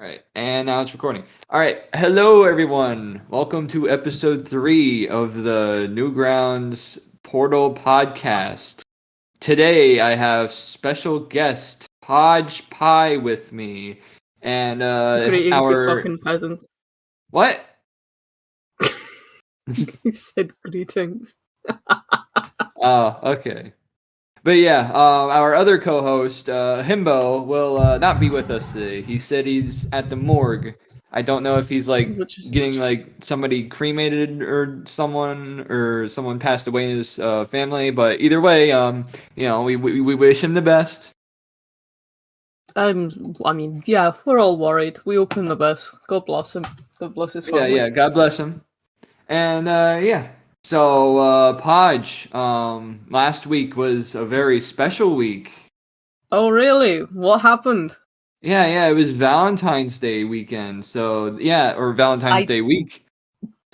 right, and now it's recording. All right, hello everyone. Welcome to episode 3 of the Newgrounds Portal Podcast. Today I have special guest Podge Pie with me, and Greetings, you our fucking peasants. what? You said greetings. Oh, okay. But yeah, our other co-host, Himbo, will not be with us today. He said he's at the morgue. I don't know if he's getting somebody cremated or someone passed away in his family. But either way, we wish him the best. I mean, yeah, we're all worried. We hope him the best. God bless him. God bless his family. Yeah. God bless him. And yeah. So, Podge, last week was a very special week. Oh, really? What happened? Yeah, it was Valentine's Day weekend. So, yeah, or Valentine's Day week.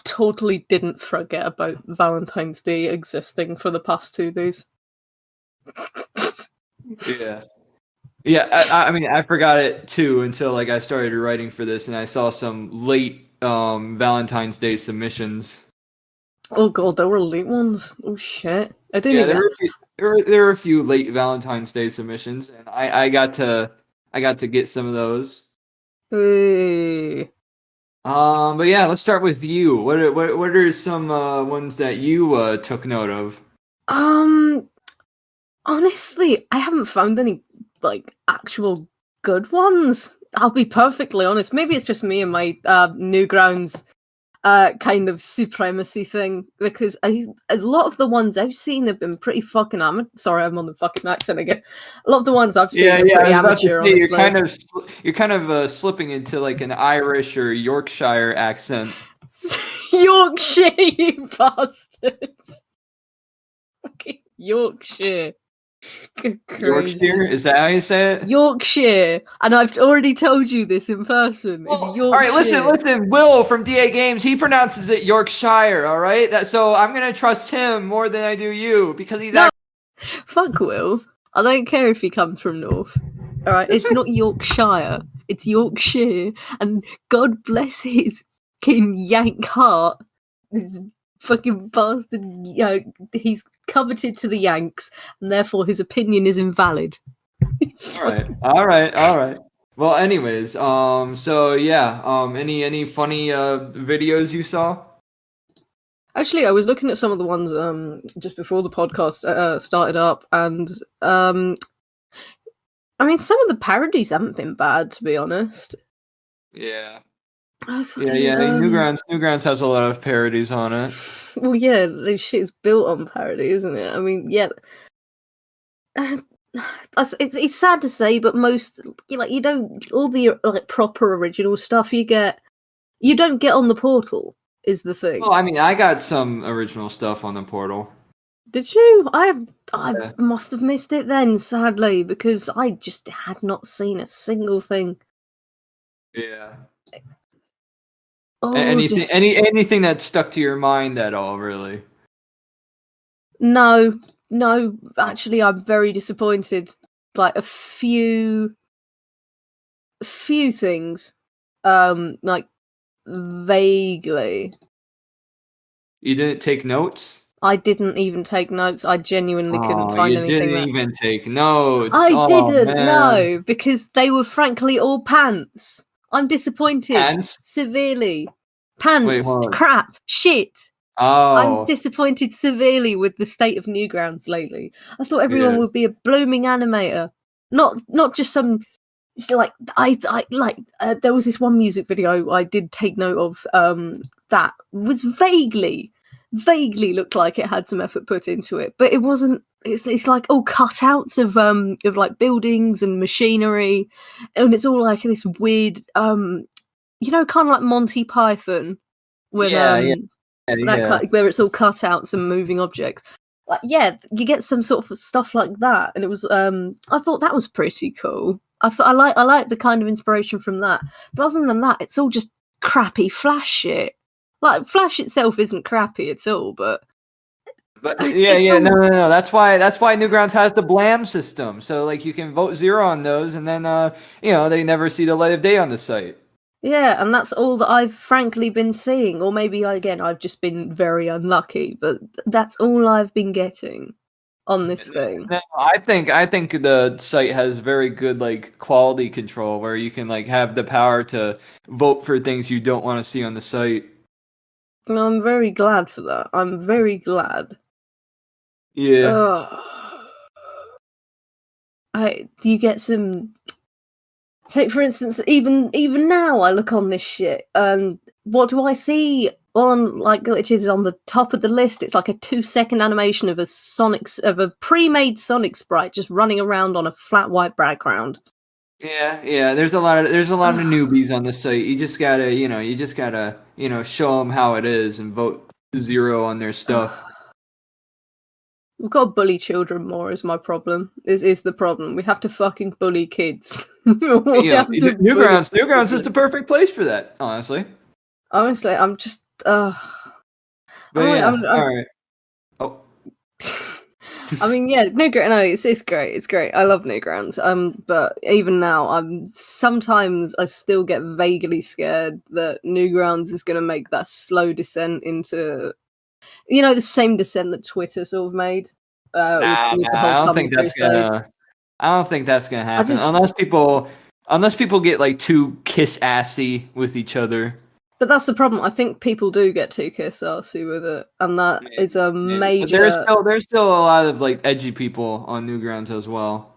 Totally didn't forget about Valentine's Day existing for the past 2 days. Yeah, I mean, I forgot it too until I started writing for this and I saw some late Valentine's Day submissions. Oh god, there were late ones. Oh shit. I didn't Yeah, even... there were a few late Valentine's Day submissions, and I got to get some of those. Hey. But yeah, let's start with you. What are some ones that you took note of? Honestly, I haven't found any actual good ones. I'll be perfectly honest. Maybe it's just me and my Newgrounds kind of supremacy thing, because a lot of the ones I've seen have been pretty fucking amateur. Sorry, I'm on the fucking accent again. A lot of the ones I've seen are pretty amateur. Say, you're kind of slipping into an Irish or Yorkshire accent. Yorkshire, you bastards! Fucking Yorkshire. Yorkshire? Is that how you say it? Yorkshire, and I've already told you this in person. It's Yorkshire. All right, listen. Will from DA Games, he pronounces it Yorkshire. All right, so I'm gonna trust him more than I do you because he's Fuck Will. I don't care if he comes from North. All right, it's not Yorkshire. It's Yorkshire, and God bless his King Yank heart. This fucking bastard. He's coveted to the Yanks, and therefore his opinion is invalid. All right. Well, anyways, so yeah, any funny videos you saw? Actually, I was looking at some of the ones just before the podcast started up, and I mean, some of the parodies haven't been bad, to be honest. Yeah. Newgrounds has a lot of parodies on it. Well, yeah, this shit is built on parody, isn't it? I mean, yeah. It's sad to say, but most you don't all the proper original stuff you don't get on the portal is the thing. Well, I mean, I got some original stuff on the portal. Did you? I must have missed it then, sadly, because I just had not seen a single thing. Yeah. Oh, anything that stuck to your mind at all, really? No, actually, I'm very disappointed. Like a few things, vaguely. You didn't take notes? I didn't even take notes. I genuinely couldn't find anything. You didn't even take notes. I didn't, no, because they were frankly all pants. I'm disappointed. Pants? Severely. Pants. Wait, crap. Shit. Oh. I'm disappointed severely with the state of Newgrounds lately. I thought everyone would be a blooming animator. Not just some there was this one music video I did take note of that was vaguely looked like it had some effort put into it, but it wasn't. It's like all cutouts of like buildings and machinery, and it's all like this weird kind of like Monty Python with where it's all cutouts and moving objects. You get some sort of stuff like that, and it was I thought that was pretty cool. I like the kind of inspiration from that, but other than that, it's all just crappy Flash shit. Like Flash itself isn't crappy at all, but But no. That's why Newgrounds has the blam system. So like you can vote 0 on those, and then they never see the light of day on the site. Yeah, and that's all that I've frankly been seeing. Or maybe again I've just been very unlucky, but that's all I've been getting on this thing. No, I think the site has very good like quality control where you can like have the power to vote for things you don't want to see on the site. And I'm very glad for that. I'm very glad. Yeah. Do you get some? Take for instance, even now, I look on this shit, and what do I see on like which is on the top of the list? It's like a 2-second animation of a pre-made Sonic sprite just running around on a flat white background. Yeah. There's a lot of newbies on the site. You just gotta show them how it is and vote 0 on their stuff. We've got to bully children more is my problem. Is the problem. We have to fucking bully kids. Newgrounds is the perfect place for that, honestly. Honestly, I'm just But all right. Oh. I mean, yeah, Newgrounds. No, it's great. It's great. I love Newgrounds. But even now, sometimes I still get vaguely scared that Newgrounds is going to make that slow descent into, the same descent that Twitter sort of made. With the whole I don't think that's gonna happen unless people get like too kiss assy with each other. But that's the problem. I think people do get too kiss assy with it, and that is a major. But there's still a lot of like edgy people on Newgrounds as well.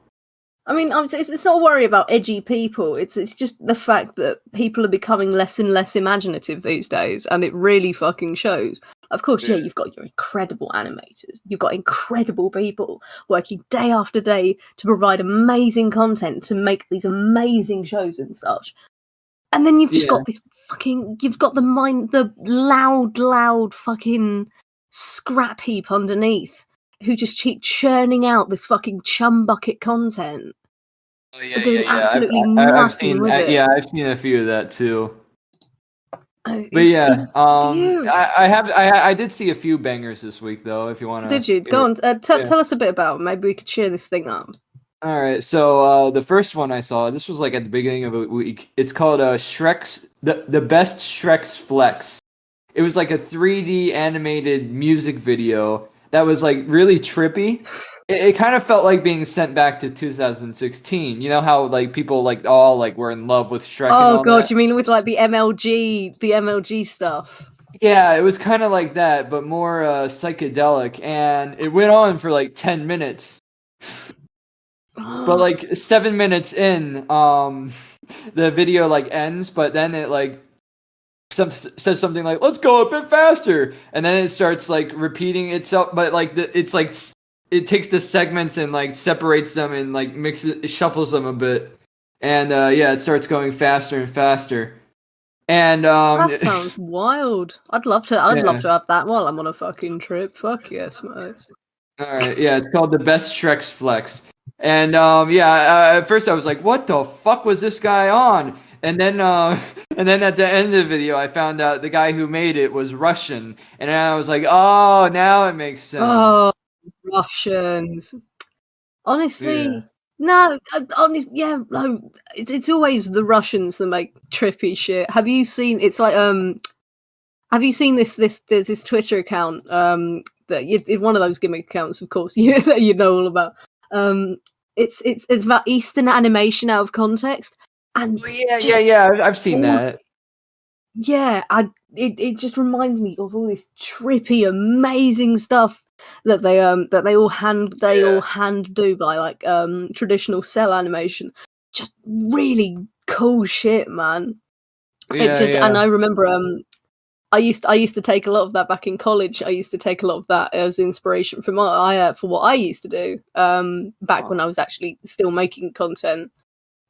I mean, it's not a worry about edgy people. It's just the fact that people are becoming less and less imaginative these days, and it really fucking shows. Of course, yeah, you've got your incredible animators. You've got incredible people working day after day to provide amazing content to make these amazing shows and such. And then you've just got this you've got the loud fucking scrap heap underneath who just keep churning out this fucking chum bucket content. Oh, yeah, doing absolutely nothing with it. Yeah, I've seen a few of that too. But yeah, I did see a few bangers this week though. If you want to, did you go on? Tell us a bit about it. Maybe we could cheer this thing up. All right, so the first one I saw, this was like at the beginning of a week. It's called Shrek's the best Shrek's Flex. It was like a 3D animated music video that was like really trippy. It kind of felt like being sent back to 2016. You know how like people like all like were in love with Shrek. Oh god, you mean with like the MLG stuff? Yeah, it was kind of like that, but more psychedelic, and it went on for like 10 minutes. But like 7 minutes in, the video like ends, but then it like says something like "Let's go a bit faster," and then it starts like repeating itself. But like it's like it takes the segments and like separates them and like shuffles them a bit, and it starts going faster and faster. And that sounds wild. I'd love to have that while I'm on a fucking trip. Fuck yes, mate. All right, yeah, it's called the best Shrek's Flex. And at first I was like, "What the fuck was this guy on?" And then at the end of the video, I found out the guy who made it was Russian, and I was like, "Oh, now it makes sense." Oh, Russians. Honestly, no. It's always the Russians that make trippy shit. Have you seen? It's like Have you seen this? There's this Twitter account that it's one of those gimmick accounts, of course, that you know all about. It's about Eastern animation out of context. And I've seen that. Yeah, it just reminds me of all this trippy, amazing stuff that they all hand do by like traditional cell animation. Just really cool shit, man. And I remember I used to take a lot of that back in college. I used to take a lot of that as inspiration for what I used to do back when I was actually still making content.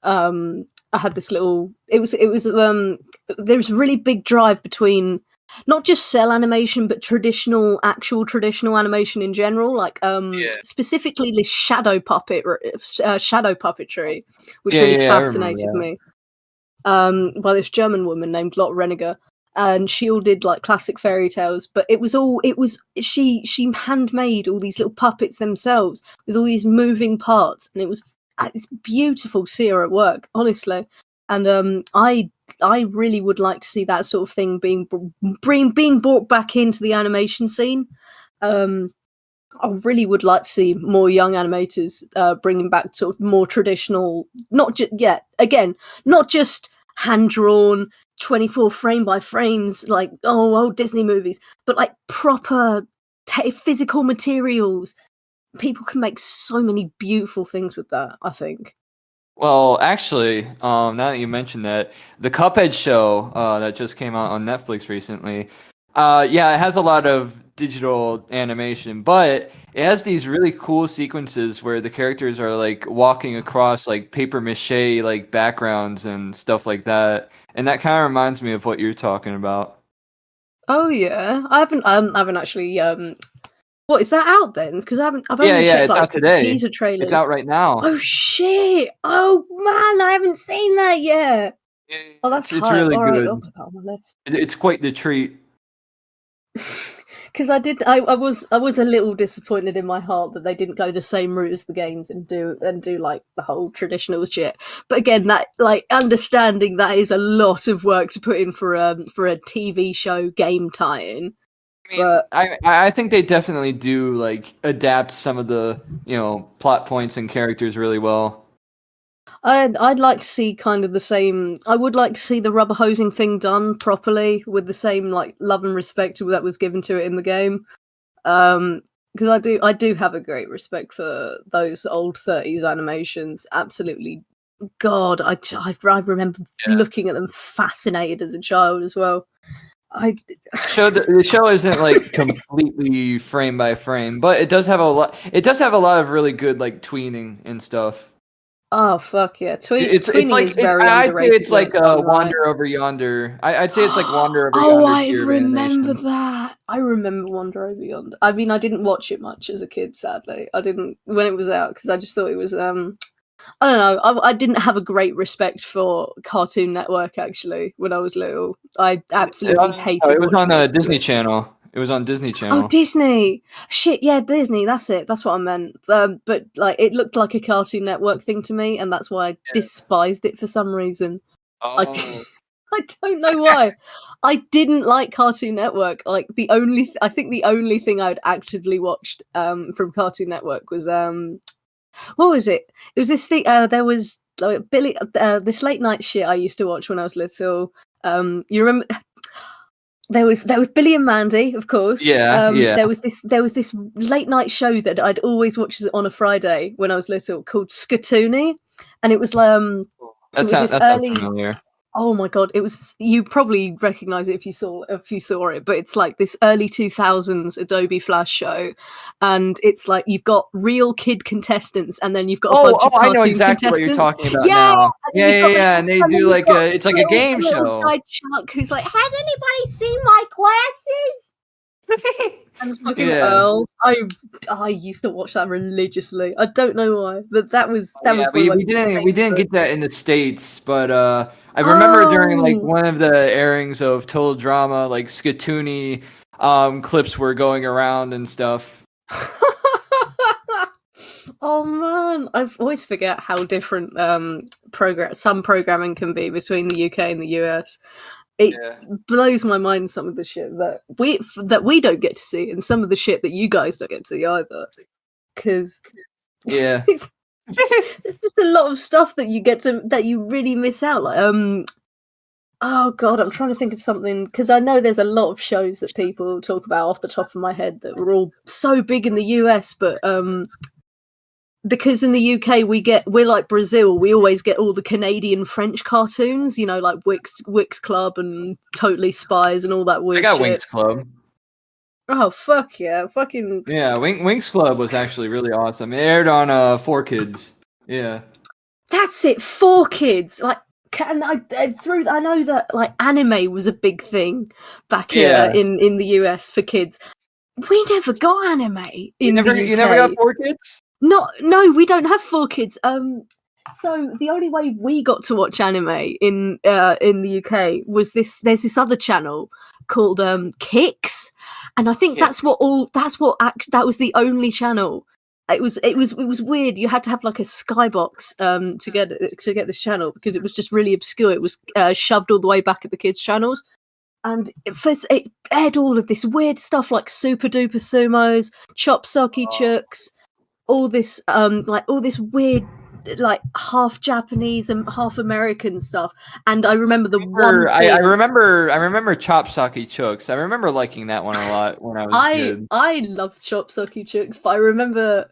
I had this little. There's a really big drive between not just cell animation, but traditional animation in general. Like specifically this shadow puppetry, which really fascinated me. By this German woman named Lotte Reniger. and she all did like classic fairy tales, but she handmade all these little puppets themselves with all these moving parts, and it's beautiful to see her at work, honestly. And I really would like to see that sort of thing being brought back into the animation scene. I really would like to see more young animators bringing back sort of more traditional, not just hand-drawn 24 frame by frames like old Disney movies, but like proper physical materials. People can make so many beautiful things with that, I think. Well, actually, now that you mentioned that, the Cuphead show that just came out on Netflix recently, it has a lot of digital animation, but it has these really cool sequences where the characters are like walking across like paper mache like backgrounds and stuff like that, and that kind of reminds me of what you're talking about. Oh yeah, I haven't actually. What is that out then? Because I've only checked it's like out today. teaser trailers. It's out right now. Oh shit! Oh man, I haven't seen that yet. Yeah, Oh, that's it's really All right, good. I'll put that on my list. It's quite the treat. Because I was a little disappointed in my heart that they didn't go the same route as the games and do like the whole traditional shit. But again, that like understanding that is a lot of work to put in for a TV show game tie-in. I mean, but I think they definitely do like adapt some of the plot points and characters really well. I'd like to see kind of the same. I would like to see the rubber hosing thing done properly with the same like love and respect that was given to it in the game. Because I do have a great respect for those old 30s animations. Absolutely, God, I remember looking at them fascinated as a child as well. The show isn't like completely frame by frame, but it does have a lot. It does have a lot of really good like tweening and stuff. Oh fuck yeah! It's like is very I'd say underrated. It's like Wander Over Yonder. I'd say it's like Wander Over Yonder. Oh, I remember that. I remember Wander Over Yonder. I mean, I didn't watch it much as a kid. Sadly, I didn't when it was out because I just thought it was. I don't know. I didn't have a great respect for Cartoon Network actually when I was little. I absolutely hated. It was on Disney Channel. It was on Disney Channel. Oh, Disney! Shit, yeah, Disney. That's it. That's what I meant. But like, it looked like a Cartoon Network thing to me, and that's why I despised it for some reason. Oh. I don't know why. I didn't like Cartoon Network. Like I think the only thing I'd actively watched from Cartoon Network was what was it? It was this thing. There was like Billy. This late night shit I used to watch when I was little. You remember? There was Billy and Mandy, of course. Yeah. There was this late night show that I'd always watch on a Friday when I was little called Skatoony, and it was that sounds familiar. Oh my god! It was. You probably recognize it if you saw it, but it's like this early 2000s Adobe Flash show, and it's like you've got real kid contestants, and then you've got a bunch of cartoon I know exactly what you're talking about now. Yeah, and they do like it's like a game show. Guy Chuck, who's like, has anybody seen my glasses? And fucking Earl. I used to watch that religiously. I don't know why, but that was we didn't get that in the States, but I remember during like one of the airings of Total Drama, like Skatoony clips were going around and stuff. Oh man, I always forget how different some programming can be between the UK and the US. It blows my mind some of the shit that we don't get to see, and some of the shit that you guys don't get to see either. Because it's just a lot of stuff that you really miss out. Like oh god, I'm trying to think of something because I know there's a lot of shows that people talk about off the top of my head that were all so big in the US, but because in the UK we're like Brazil, we always get all the Canadian French cartoons, you know, like Wix Club and Totally Spies and all that weird shit. I got Winx Club. Oh fuck yeah, fucking yeah! Winx Club was actually really awesome. It aired on 4Kids. Yeah, that's it. 4Kids. Like, I know that like anime was a big thing back here in the US for kids. We never got anime in the UK. You never got 4Kids? No, we don't have 4Kids. So the only way we got to watch anime in the UK was this. There's this other channel called Kicks, and I think that was the only channel. It was weird. You had to have like a skybox to get this channel because it was just really obscure. It was shoved all the way back at the kids' channels, and it aired all of this weird stuff like Super Duper Sumos, Chop Socky Chooks, all this weird like half Japanese and half American stuff. And I remember I remember Chop Socky Chooks. I remember liking that one a lot when I was a kid. I loved Chop Socky Chooks, but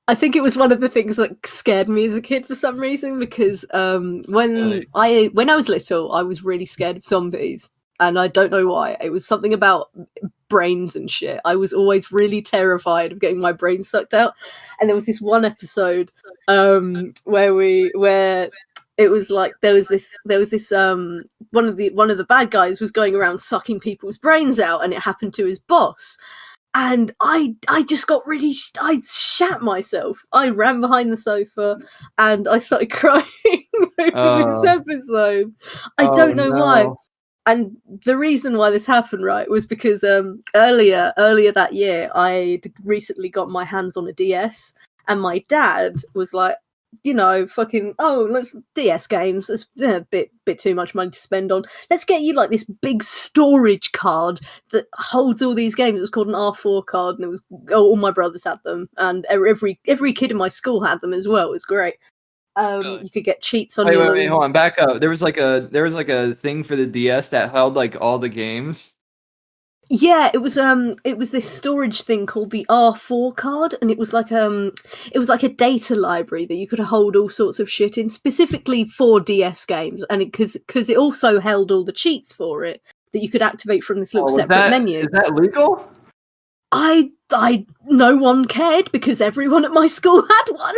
I think it was one of the things that scared me as a kid for some reason, because when I was little, I was really scared of zombies, and I don't know why. It was something about brains and shit. I was always really terrified of getting my brain sucked out. And there was this one episode where it was like there was this one of the bad guys was going around sucking people's brains out, and it happened to his boss. And I just got I shat myself. I ran behind the sofa and I started crying over this episode. I don't know why. And the reason why this happened, right, was because earlier that year, I'd recently got my hands on a DS, and my dad was like, let's DS games. It's a bit too much money to spend on. Let's get you like this big storage card that holds all these games. It was called an R4 card, and it was all my brothers had them, and every kid in my school had them as well. It was great. You could get cheats on your. Wait, hold on, back up. There was like a thing for the DS that held like all the games. Yeah, it was this storage thing called the R4 card, and it was like a data library that you could hold all sorts of shit in, specifically for DS games, and because it also held all the cheats for it that you could activate from this little separate menu. Is that legal? No one cared because everyone at my school had one.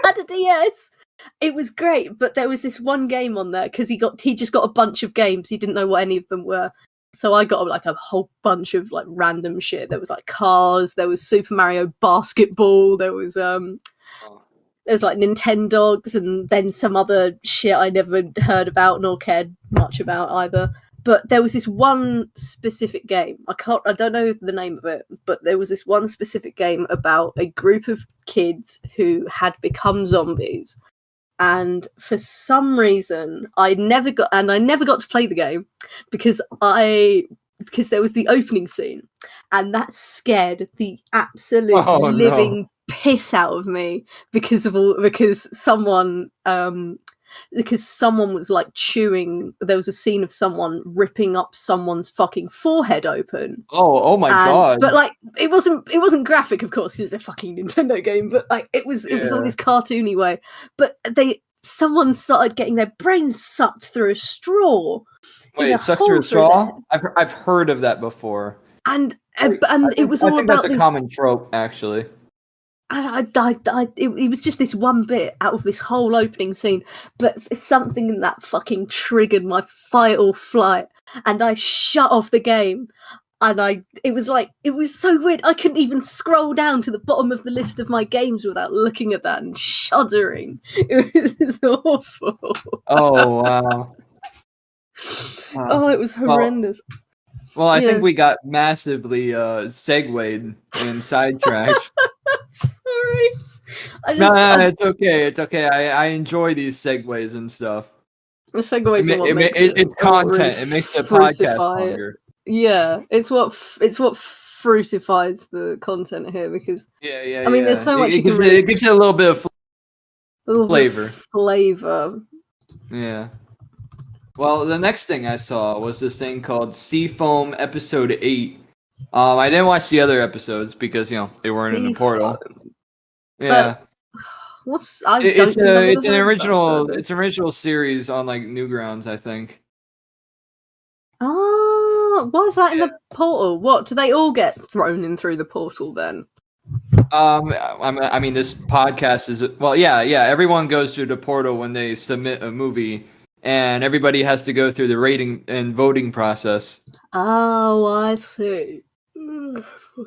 Had a DS. It was great, but there was this one game on there because he just got a bunch of games. He didn't know what any of them were. So I got like a whole bunch of like random shit. There was like Cars, there was Super Mario Basketball, there was like Nintendogs, and then some other shit I never heard about nor cared much about either. But there was this one specific game. I don't know the name of it, but there was this one specific game about a group of kids who had become zombies. And for some reason, I never got to play the game because there was the opening scene, and that scared the absolute living piss out of me because someone was like chewing. There was a scene of someone ripping up someone's fucking forehead open. Oh my god! But like, it wasn't graphic, of course, it's a fucking Nintendo game. But like, it was all this cartoony way. But someone started getting their brains sucked through a straw. Wait, it sucks through a straw? I've heard of that before. And it was all about that's a common trope, actually. And it was just this one bit out of this whole opening scene, but something in that fucking triggered my fight or flight, and I shut off the game. And it was so weird. I couldn't even scroll down to the bottom of the list of my games without looking at that and shuddering. It was awful. Oh wow! Oh, it was horrendous. Well, I think we got massively segued and sidetracked. Sorry. No, it's okay. It's okay. I enjoy these segues and stuff. The segues are what makes it's content. It makes the podcast longer. Yeah, it's what fruitifies the content here because I mean, there's so much it gives it a little bit of flavor. Yeah. Well, the next thing I saw was this thing called Seafoam Episode 8. I didn't watch the other episodes because they weren't in the portal. Yeah. It's an original series on like Newgrounds, I think. Oh, why is that in the portal? What, do they all get thrown in through the portal then? I mean, this podcast is everyone goes through the portal when they submit a movie, and everybody has to go through the rating and voting process. Oh, I see.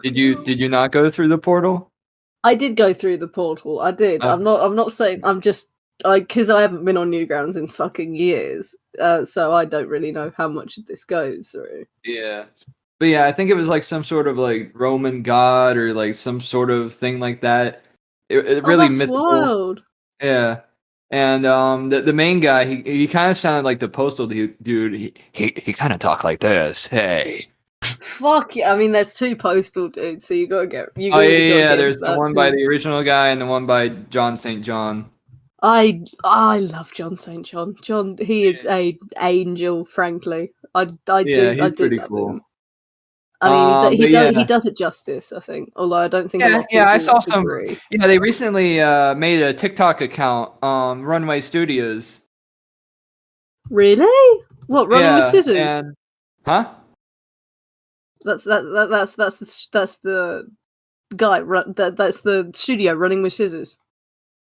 Did you not go through the portal? I did go through the portal. I did. I'm not saying. I'm just because I haven't been on Newgrounds in fucking years, so I don't really know how much of this goes through. Yeah. But yeah, I think it was like some sort of like Roman god or like some sort of thing like that. It really that's mythical. Wild. Yeah. And the main guy, he kind of sounded like the postal dude. He kind of talked like this. Hey. Fuck yeah! I mean, there's two postal dudes, so you gotta get. There's the one by the original guy and the one by John St. John. I love John St. John. John, he is a angel. Frankly, I do love cool. him. I mean, he does it justice. I think, although I don't think a lot of people I saw some. agree. Yeah, they recently made a TikTok account, Runway Studios. Really? What, Running with Scissors? Huh? That's the guy. That's the studio, Running with Scissors.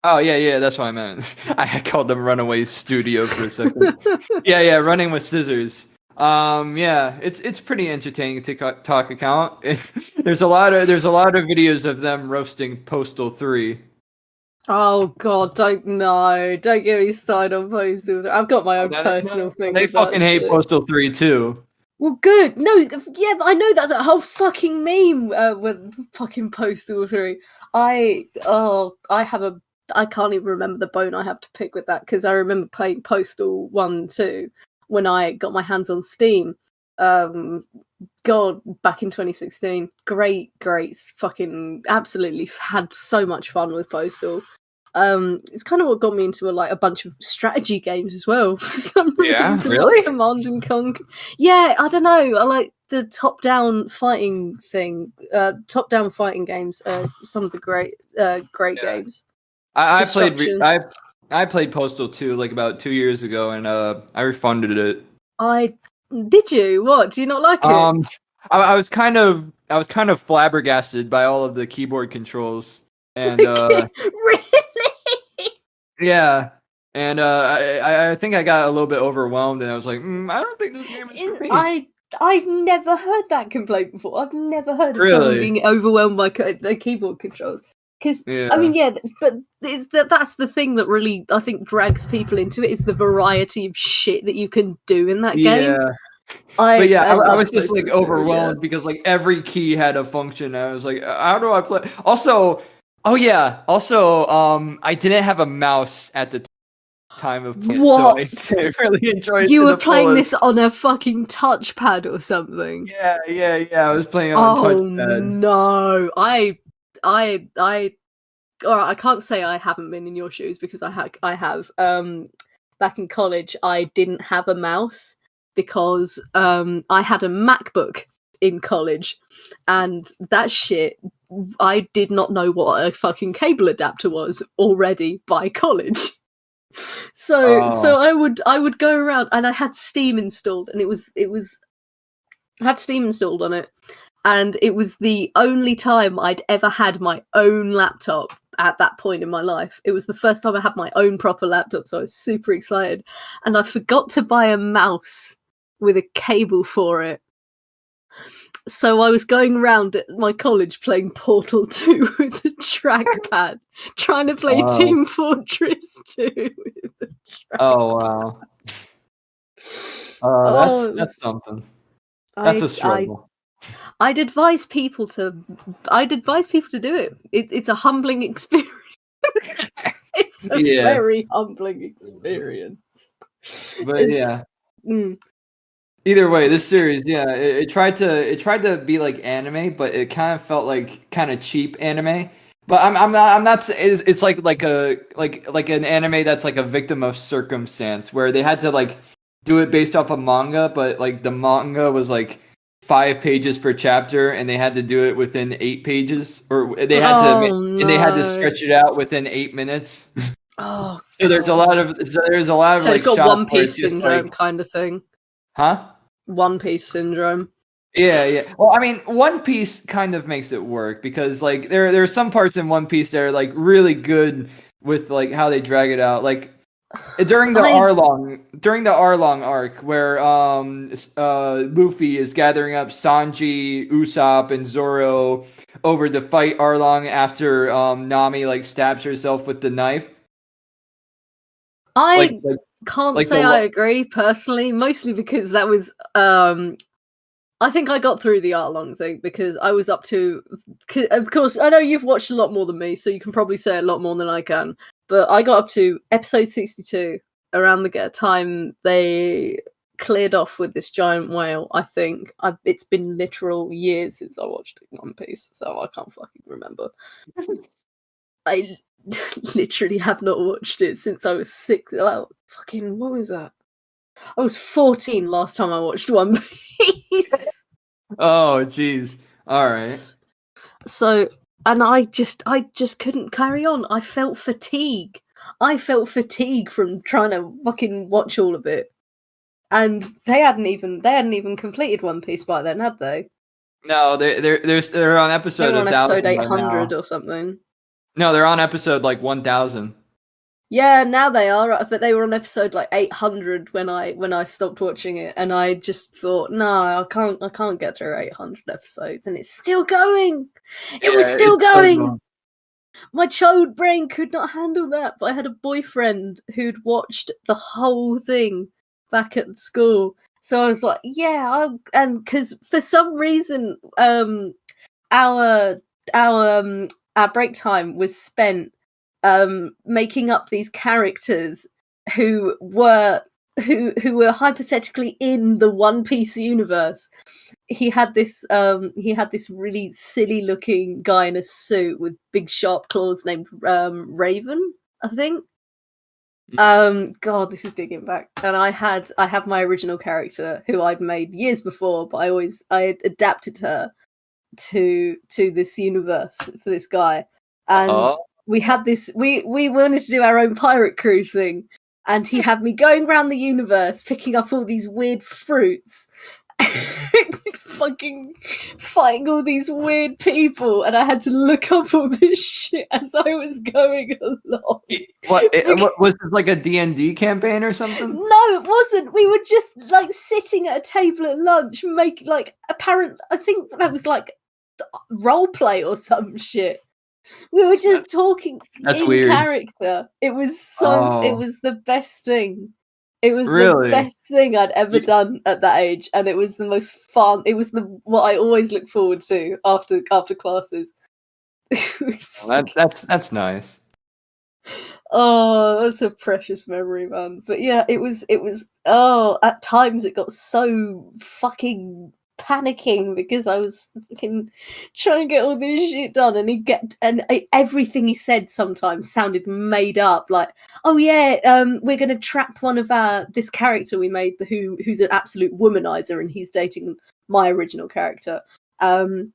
Oh yeah, that's what I meant. I called them Runaway Studio for a second. yeah, Running with Scissors. Yeah, it's pretty entertaining TikTok account. There's a lot of videos of them roasting Postal 3. Oh god, don't get me started on Postal. I've got my own personal thing. They fucking hate Postal 3 too. Well, good. No, yeah, I know that's a whole fucking meme with fucking Postal 3. I can't even remember the bone I have to pick with that, because I remember playing Postal 1 2 when I got my hands on Steam. God, back in 2016. Great, fucking absolutely had so much fun with Postal. It's kind of what got me into a bunch of strategy games as well. For some reason. Yeah, really? Command and Conquer. Yeah, I don't know. I like the top-down fighting thing. Top-down fighting games are some of the great games. I played Postal 2 like about 2 years ago, and I refunded it. Did you? What? Do you not like it? I was kind of flabbergasted by all of the keyboard controls, and really? Yeah, and I think I got a little bit overwhelmed, and I was like, I don't think this game is for me. I've never heard that complaint before. I've never heard of someone being overwhelmed by the keyboard controls. Because I mean, but that's the thing that really I think drags people into it, is the variety of shit that you can do in that game. I was just like overwhelmed because like every key had a function. I was like, how do I play? Also, I didn't have a mouse at the time of playing, what? So I really enjoyed it. You were playing this on a fucking touchpad or something? Yeah. I was playing on a touchpad. No, all right, I can't say I haven't been in your shoes, because I have. Back in college, I didn't have a mouse because I had a MacBook in college, and that shit, I did not know what a fucking cable adapter was already by college. So I would go around, and I had Steam installed, and I had Steam installed on it, and it was the only time I'd ever had my own laptop at that point in my life. It was the first time I had my own proper laptop, so I was super excited. And I forgot to buy a mouse with a cable for it. So I was going around at my college playing Portal 2 with a trackpad, trying to play Team Fortress 2 with a trackpad. Oh, wow. That's something. That's a struggle. I'd advise people to do it. It's a humbling experience. It's a very humbling experience. But either way, this series, it tried to be like anime, but it kind of felt like kind of cheap anime. But I'm not. It's like an anime that's like a victim of circumstance, where they had to like do it based off a manga, but like the manga was like 5 pages per chapter, and they had to do it within 8 pages, or they had and they had to stretch it out within 8 minutes. Oh, so there's a lot of so like, it's got One Piece syndrome kind of thing. Huh? One Piece syndrome. Yeah. Well, I mean, One Piece kind of makes it work, because like there are some parts in One Piece that are like really good with like how they drag it out. Like during the Arlong arc, where Luffy is gathering up Sanji, Usopp, and Zoro over to fight Arlong after Nami like stabs herself with the knife. I can't say I agree personally, mostly because that was I think I got through the art long thing because I was up to, of course, I know you've watched a lot more than me, so you can probably say a lot more than I can, but I got up to episode 62 around the time they cleared off with this giant whale, I think. It's been literal years since I watched One Piece, so I can't fucking remember. I literally have not watched it since I was 6. Like, fucking, what was that? I was 14 last time I watched One Piece. Oh, jeez. All right. So, and I just couldn't carry on. I felt fatigue. I felt fatigue from trying to fucking watch all of it. And they hadn't even completed One Piece by then, had they? No, they're on episode. They were on episode 800 right or something. No, they're on episode like 1000. Yeah, now they are, but they were on episode like 800 when I stopped watching it, and I just thought, no, I can't get through 800 episodes, and it's still going. It was still going. My child brain could not handle that, but I had a boyfriend who'd watched the whole thing back at school, so I was like, yeah, and because for some reason, our break time was spent making up these characters who were hypothetically in the One Piece universe. He had this really silly looking guy in a suit with big sharp claws named Raven, I think. God, this is digging back. And I have my original character who I'd made years before, but I had adapted her to this universe for this guy. And we had this we wanted to do our own pirate crew thing, and he had me going around the universe picking up all these weird fruits fucking fighting all these weird people, and I had to look up all this shit as I was going along. What was this, like a D&D campaign or something? No, it wasn't. We were just like sitting at a table at lunch, make like I think that was like role play or some shit. We were just talking in weird. Character. It was it was the best thing. It was the best thing I'd ever done at that age, and it was the most fun. It was what I always look forward to after classes. That's nice. Oh, that's a precious memory, man. But yeah, it was. Oh, at times it got so fucking panicking because I was fucking trying to get all this shit done, and everything he said sometimes sounded made up. Like, oh yeah, we're gonna trap one of this character we made who's an absolute womanizer, and he's dating my original character. So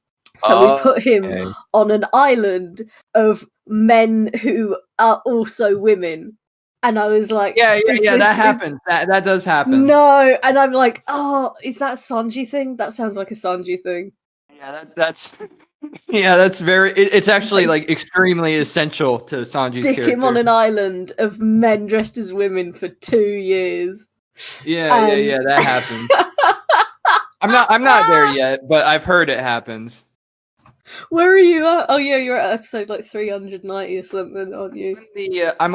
we put him on an island of men who are also women. And I was like, that happens. That does happen. No, and I'm like, oh, is that a Sanji thing? That sounds like a Sanji thing. Yeah, that's that's very. It's actually like extremely essential to Sanji's character. Stick him on an island of men dressed as women for 2 years. Yeah, that happens. I'm not there yet, but I've heard it happens. Where are you at? Oh yeah, you're at episode like 390 or something, aren't you? I'm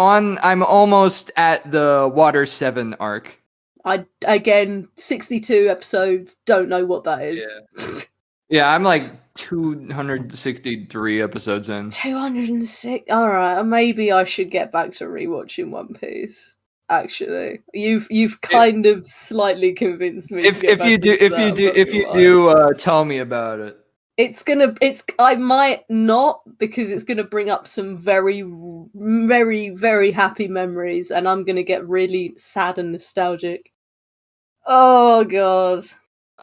almost at the Water 7 arc. Again 62 episodes. Don't know what that is. Yeah, I'm like 263 episodes in. 206. All right, maybe I should get back to rewatching One Piece. Actually, you've kind of slightly convinced me. If you do, tell me about it. I might not, because it's gonna bring up some very, very, very happy memories, and I'm gonna get really sad and nostalgic. Oh god.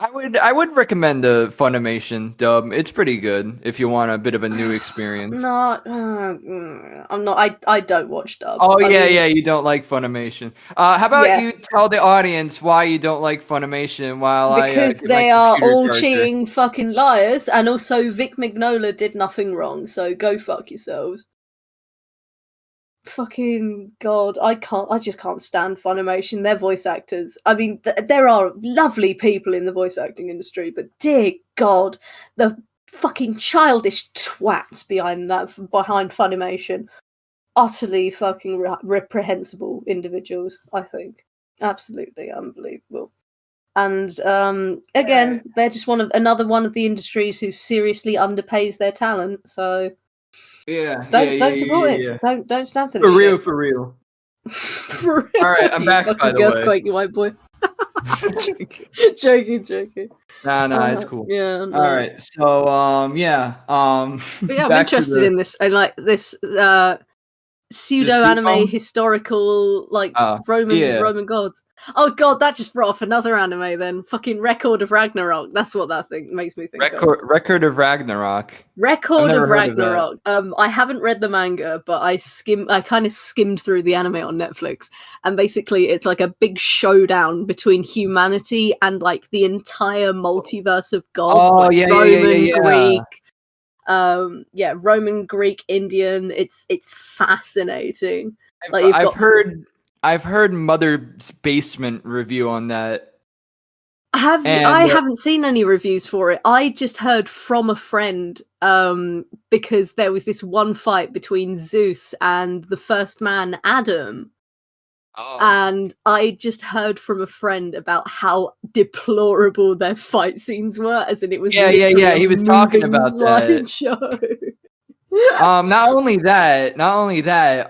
I would recommend the Funimation dub. It's pretty good if you want a bit of a new experience. No, I'm not. I don't watch dub. Oh yeah, you don't like Funimation. How about you tell the audience why you don't like Funimation? Because they are all cheating fucking liars, and also Vic Mignola did nothing wrong. So go fuck yourselves. Fucking god, I just can't stand Funimation. Their voice actors. I mean, there are lovely people in the voice acting industry, but dear god, the fucking childish twats behind Funimation. utterly fucking reprehensible individuals, I think. Absolutely unbelievable. And again, they're just another one of the industries who seriously underpays their talent. So don't support it. Don't stand for this shit. For real. For real. All right, I'm back. By the way, earthquake, you white boy. joking. Nah, it's cool. Yeah. No. All right, so But yeah, I'm interested in this. And like this pseudo-anime historical, like, Roman gods. Oh god, that just brought off another anime then. Fucking Record of Ragnarok. That's what that thing makes me think of. Record of Ragnarok. Record of Ragnarok. I haven't read the manga, but I kind of skimmed through the anime on Netflix. And basically it's like a big showdown between humanity and like the entire multiverse of gods. Roman, Greek. Roman, Greek, Indian. It's fascinating. I've heard Mother's Basement review on that. I haven't seen any reviews for it. I just heard from a friend because there was this one fight between Zeus and the first man Adam. Oh. And I just heard from a friend about how deplorable their fight scenes were, as in it was he was talking about that. Show. Not only that,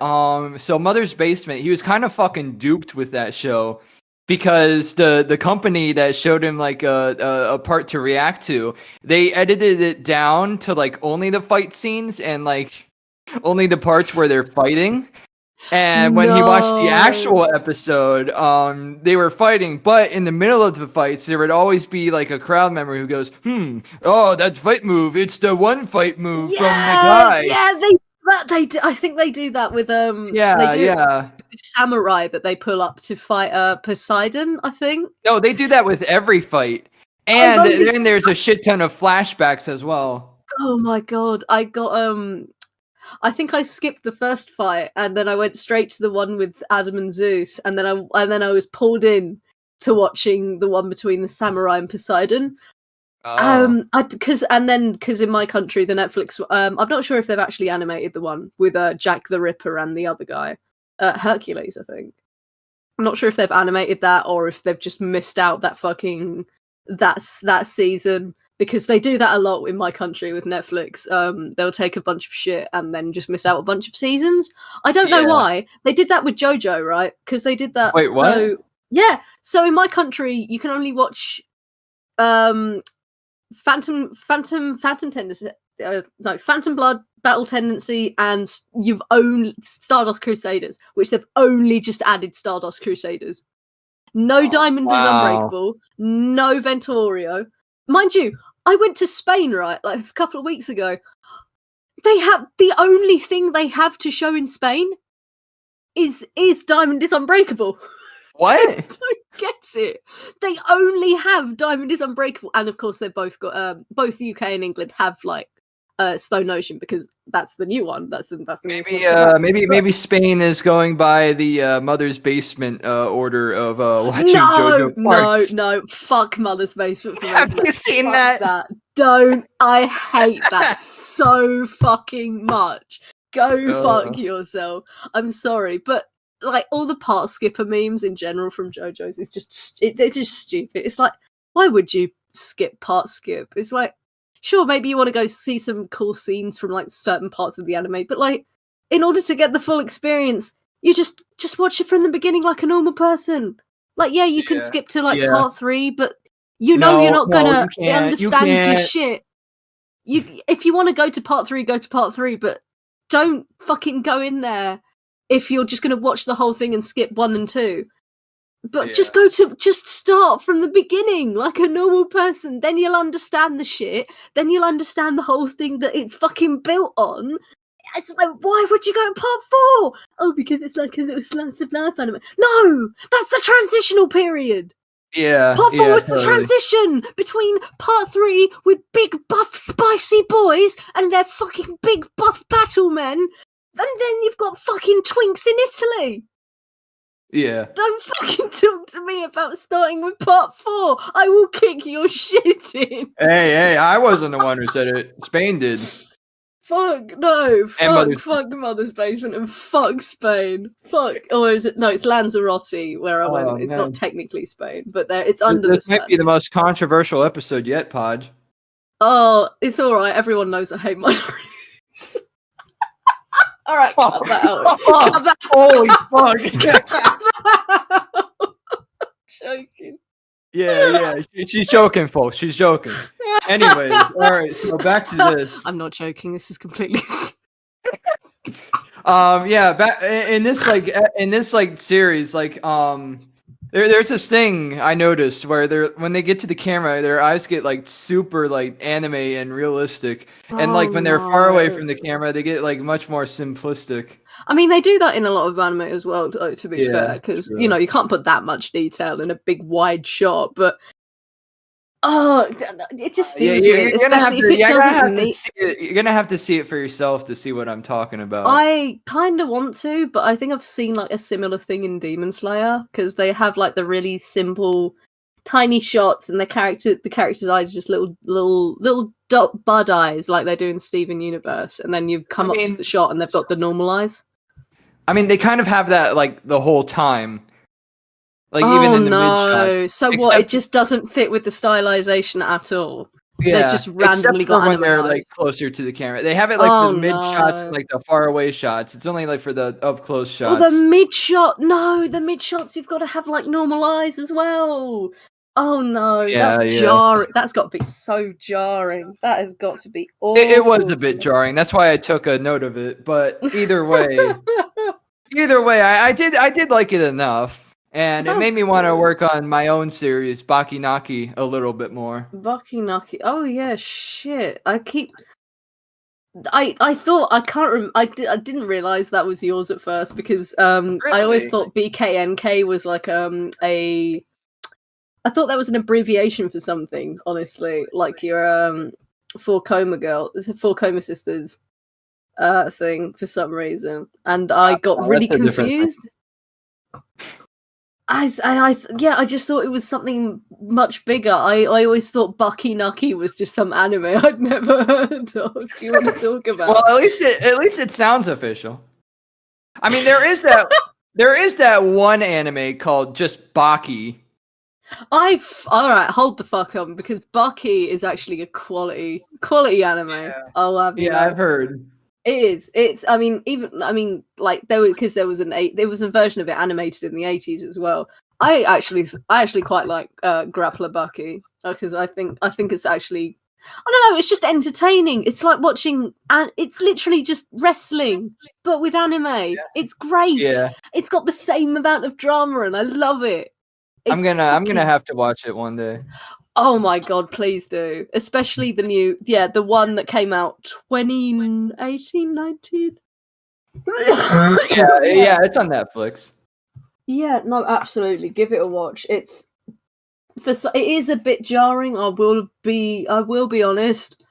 so Mother's Basement, he was kind of fucking duped with that show because the company that showed him like a part to react to, they edited it down to like only the fight scenes and like only the parts where they're fighting. And when he watched the actual episode, they were fighting, but in the middle of the fights, there would always be like a crowd member who goes, oh, that fight move, it's the one fight move from the guy. Yeah, they do. I think they do that with samurai that they pull up to fight Poseidon, I think. No, they do that with every fight. And then there's a shit ton of flashbacks as well. Oh my god, I think I skipped the first fight and then I went straight to the one with Adam and Zeus, and then I was pulled in to watching the one between the samurai and Poseidon. Because in my country the Netflix, I'm not sure if they've actually animated the one with Jack the Ripper and the other guy, Hercules, I think. I'm not sure if they've animated that or if they've just missed out that season. Because they do that a lot in my country with Netflix. They'll take a bunch of shit and then just miss out a bunch of seasons. I don't know why. They did that with JoJo, right? Because they did that. Wait, what? So in my country, you can only watch Phantom Tendency, Phantom Blood, Battle Tendency, and you've owned Stardust Crusaders, which they've only just added Stardust Crusaders. No Diamond is Unbreakable. No Ventorio. Mind you, I went to Spain, right, like a couple of weeks ago. They have the only thing they have to show in Spain is Diamond is Unbreakable. What? I don't get it. They only have Diamond is Unbreakable, and of course they've both got both the UK and England have like Stone Ocean because that's the new one. That's the new maybe Spain is going by the Mother's Basement order of watching JoJo parts. No, fuck Mother's Basement. Have you seen that? Don't. I hate that so fucking much. Go fuck yourself. I'm sorry, but like all the part skipper memes in general from JoJo's is they're just stupid. It's like, why would you skip part skip? It's like, sure, maybe you want to go see some cool scenes from like certain parts of the anime, but like, in order to get the full experience, you just watch it from the beginning like a normal person. Like, you can skip to like part 3, but you're not gonna understand your shit. If you want to go to part 3, go to part 3, but don't fucking go in there if you're just gonna watch the whole thing and skip 1 and 2. But just start from the beginning like a normal person. Then you'll understand the shit. Then you'll understand the whole thing that it's fucking built on. It's like, why would you go to part 4? Oh, because it's like a slice of life anime. No, that's the transitional period. Yeah. Part 4 is the transition between part 3 with big buff spicy boys and their fucking big buff battle men. And then you've got fucking twinks in Italy. Yeah. Don't fucking talk to me about starting with part 4. I will kick your shit in. Hey, I wasn't the one who said it. Spain did. fuck no, fuck Mother's Basement, and fuck Spain, fuck. Or is it? No, it's Lanzarote where I went. It's not technically Spain, but it's under the. This might be the most controversial episode yet, Podge. Oh, it's all right. Everyone knows I hate minorities. All right, cut that out. Cut that Holy fuck! Joking. Yeah, she's joking, folks. She's joking. Anyways, all right. So back to this. I'm not joking. This is completely. Back in this series, there's this thing I noticed where when they get to the camera, their eyes get like super like anime and realistic, and when they're far away from the camera, they get like much more simplistic. I mean, they do that in a lot of anime as well, to be fair, because you can't put that much detail in a big wide shot, but it just feels weird, especially if it doesn't meet. You're gonna have to see it for yourself to see what I'm talking about. I kind of want to, but I think I've seen like a similar thing in Demon Slayer, because they have like the really simple, tiny shots, and the character's eyes are just little dot bud eyes, like they do in Steven Universe, and then you come up to the shot and they've got the normal eyes. I mean, they kind of have that like the whole time. Like even in the mid-shot. So what? It just doesn't fit with the stylization at all. Yeah, they've just randomly got when they're like closer to the camera. They have it like for the mid shots and like the far away shots. It's only like for the up close shots. Oh, the mid shot. No, the mid shots you've got to have like normal eyes as well. Oh no, that's jarring. That's got to be so jarring. That has got to be awful. It was a bit jarring. That's why I took a note of it. But either way, I did like it enough. And it made me want to work on my own series, Baki Naki, a little bit more. Baki Naki. Oh yeah, shit. I thought I didn't realize that was yours at first, because really? I always thought BKNK was like I thought that was an abbreviation for something, honestly, like your Four Coma Sisters thing for some reason, and I got really confused. I just thought it was something much bigger. I always thought Baki Naki was just some anime I'd never heard of. Do you want to talk about? Well, at least it sounds official. I mean, there is that one anime called just Baki. All right, hold the fuck on, because Baki is actually a quality anime. Yeah. I'll have you know. I've heard. It is. It's. I mean, like there was a version of it animated in the 80s as well. I actually quite like Grappler Baki, because I think it's actually, I don't know, it's just entertaining. It's like watching, and it's literally just wrestling, but with anime. Yeah. It's great. Yeah. It's got the same amount of drama, and I love it. I'm gonna have to watch it one day. Oh my god, please do. Especially the one that came out 2018, 19. yeah, it's on Netflix. Yeah, no, absolutely. Give it a watch. It is a bit jarring. I will be honest.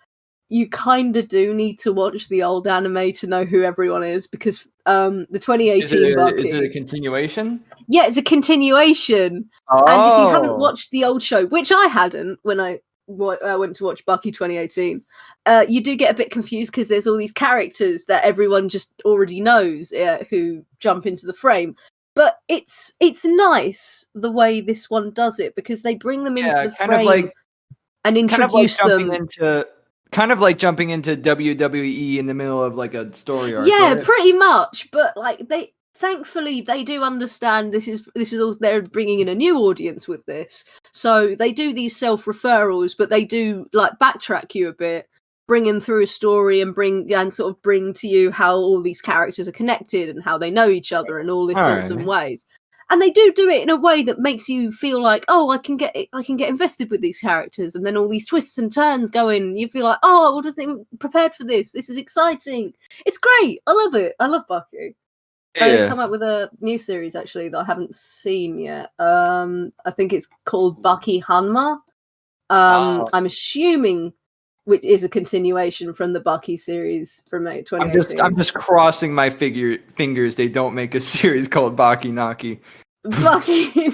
You kind of do need to watch the old anime to know who everyone is, because the 2018 is it a continuation? Yeah, it's a continuation. Oh. And if you haven't watched the old show, which I hadn't when I went to watch Baki 2018, you do get a bit confused, because there's all these characters that everyone just already knows who jump into the frame. But it's nice the way this one does it, because they bring them into the frame and introduce them. Kind of like jumping into WWE in the middle of like a story arc. Yeah, right? Pretty much. But like thankfully they do understand this is all, they're bringing in a new audience with this. So they do these self-referrals, but they do like backtrack you a bit, bring them through a story and bring to you how all these characters are connected and how they know each other and all this sorts of ways. And they do it in a way that makes you feel like, oh, I can get invested with these characters, and then all these twists and turns go in. You feel like, oh, I wasn't even prepared for this. This is exciting. It's great. I love it. I love Baki. They come up with a new series actually that I haven't seen yet. I think it's called Baki Hanma. I'm assuming which is a continuation from the Baki series from 2018. I'm just crossing my fingers they don't make a series called Baki Naki. Bucky.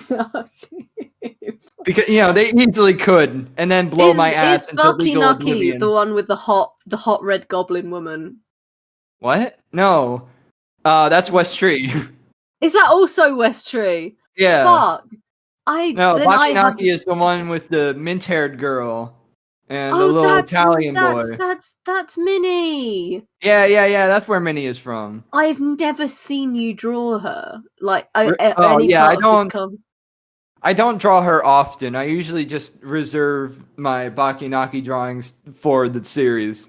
Because they easily could, and then blow my ass into legal oblivion. The one with the hot red goblin woman? What? No, that's West Tree. Is that also West Tree? Yeah. Fuck. Bakinaki is the one with the mint-haired girl and the little Italian boy. That's Minnie. Yeah. That's where Minnie is from. I've never seen you draw her. I don't draw her often. I usually just reserve my Bakinaki drawings for the series.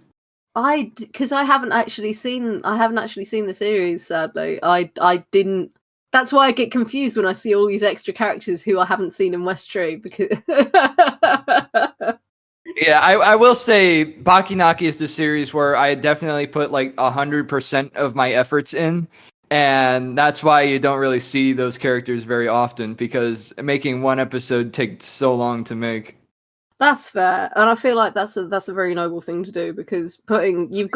Because I haven't actually seen the series. Sadly, I didn't. That's why I get confused when I see all these extra characters who I haven't seen in West Tree. Because yeah, I will say Bakinaki is the series where I definitely put 100% of my efforts in. And that's why you don't really see those characters very often, because making one episode takes so long to make. That's fair, and I feel like that's a very noble thing to do, because when you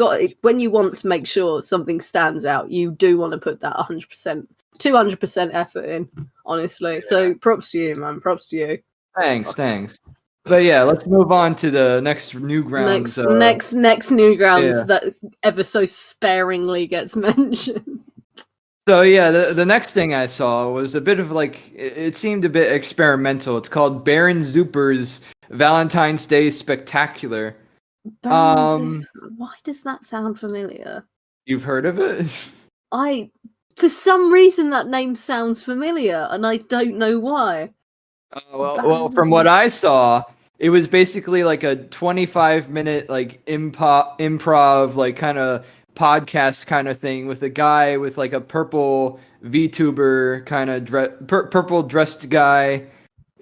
want to make sure something stands out, you do want to put that 100%, 200% effort in, honestly. Yeah. So props to you, man. Props to you. Thanks. But yeah, let's move on to the next Newgrounds. Next Newgrounds that ever so sparingly gets mentioned. So yeah, the next thing I saw was a bit of it seemed a bit experimental. It's called Baron Zuper's Valentine's Day Spectacular. Why does that sound familiar? You've heard of it? For some reason that name sounds familiar, and I don't know why. Well, from what I saw, it was basically like a 25-minute improv kind of podcast kind of thing with a guy with a purple VTuber kind of purple dressed guy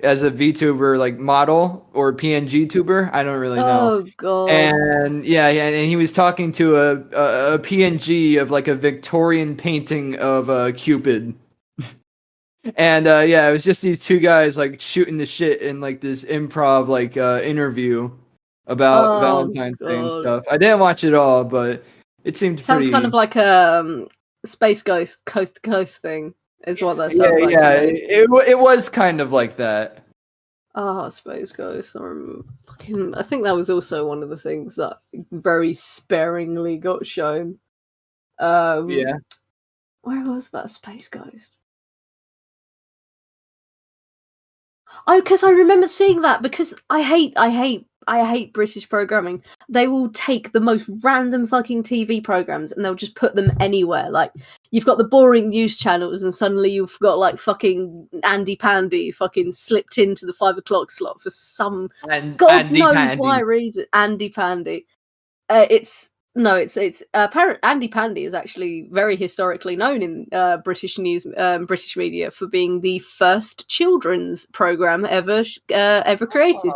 as a VTuber model or PNG tuber. I don't really know. Oh god. And and he was talking to a PNG of a Victorian painting of Cupid. And it was just these two guys shooting the shit in this improv interview about Valentine's Day and stuff. I didn't watch it all, but it sounds kind of like a Space Ghost Coast to Coast thing, is what that sounds like. Yeah, it was kind of like that. Space Ghost. I think that was also one of the things that very sparingly got shown. Where was that Space Ghost? Oh, because I remember seeing that, because I hate British programming. They will take the most random fucking TV programs and they'll just put them anywhere. You've got the boring news channels and suddenly you've got fucking Andy Pandy fucking slipped into the 5 o'clock slot for some God knows why reason. Andy Pandy. It's apparent Andy Pandy is actually very historically known in British media for being the first children's program ever created.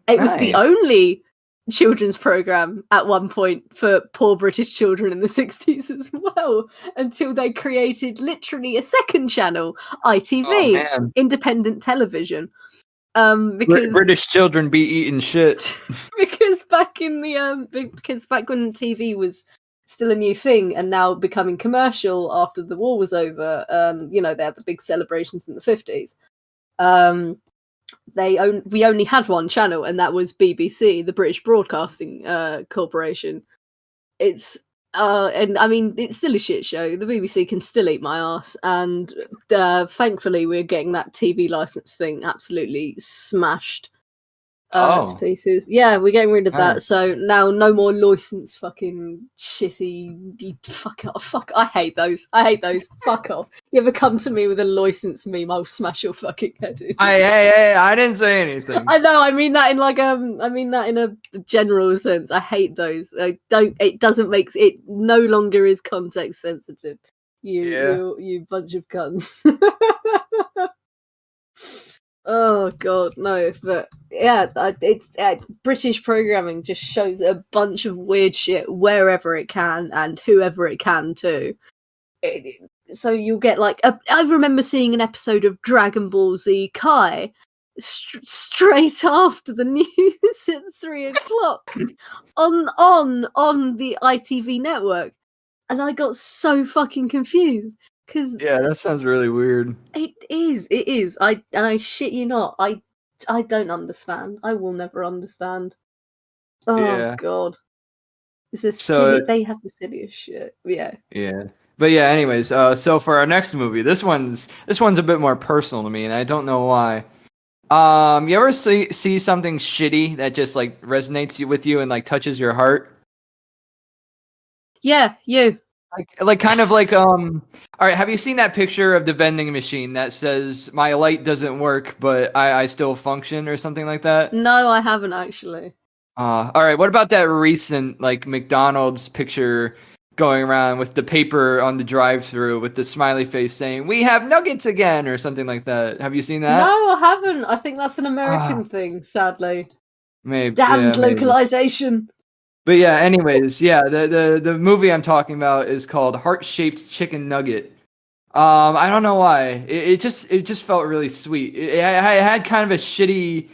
It was the only children's program at one point for poor British children in the 60s as well, until they created literally a second channel, ITV, independent television. Because British children be eating shit. because back when TV was still a new thing and now becoming commercial after the war was over, they had the big celebrations in the 50s. We only had one channel, and that was BBC, the British Broadcasting Corporation. It's and I mean, it's still a shit show. The BBC can still eat my ass, and thankfully we're getting that TV license thing absolutely smashed to pieces. Yeah, we're getting rid of that. So now no more licensed fucking shitty fuck. I hate those. Fuck off. You ever come to me with a license meme, I'll smash your fucking head in. Hey, I didn't say anything. I know, I mean that in a general sense. I hate those. It doesn't make it no longer is context sensitive. You bunch of cunts. Oh god, no! But yeah, British programming just shows a bunch of weird shit wherever it can and whoever it can too. So you'll get I remember seeing an episode of Dragon Ball Z Kai straight after the news at 3 o'clock on the ITV network, and I got so fucking confused Because that sounds really weird. It is. I shit you not. I don't understand. I will never understand. Oh god. It's a silly. They have the silliest shit. Yeah. Yeah. But yeah, anyways, so for our next movie, this one's a bit more personal to me, and I don't know why. You ever see something shitty that just like resonates with you and like touches your heart? Yeah, you. Like kind of like all right, have you seen that picture of the vending machine that says my light doesn't work but I still function or something like that? No, I haven't actually. All right, what about that recent like McDonald's picture going around with the paper on the drive-through with the smiley face saying "We have nuggets again" or something like that? Have you seen that? No, I haven't. I think that's an American thing, sadly. Maybe. Damned localization. But yeah, anyways, the movie I'm talking about is called Heart-Shaped Chicken Nugget. I don't know why. It just felt really sweet. I had kind of a shitty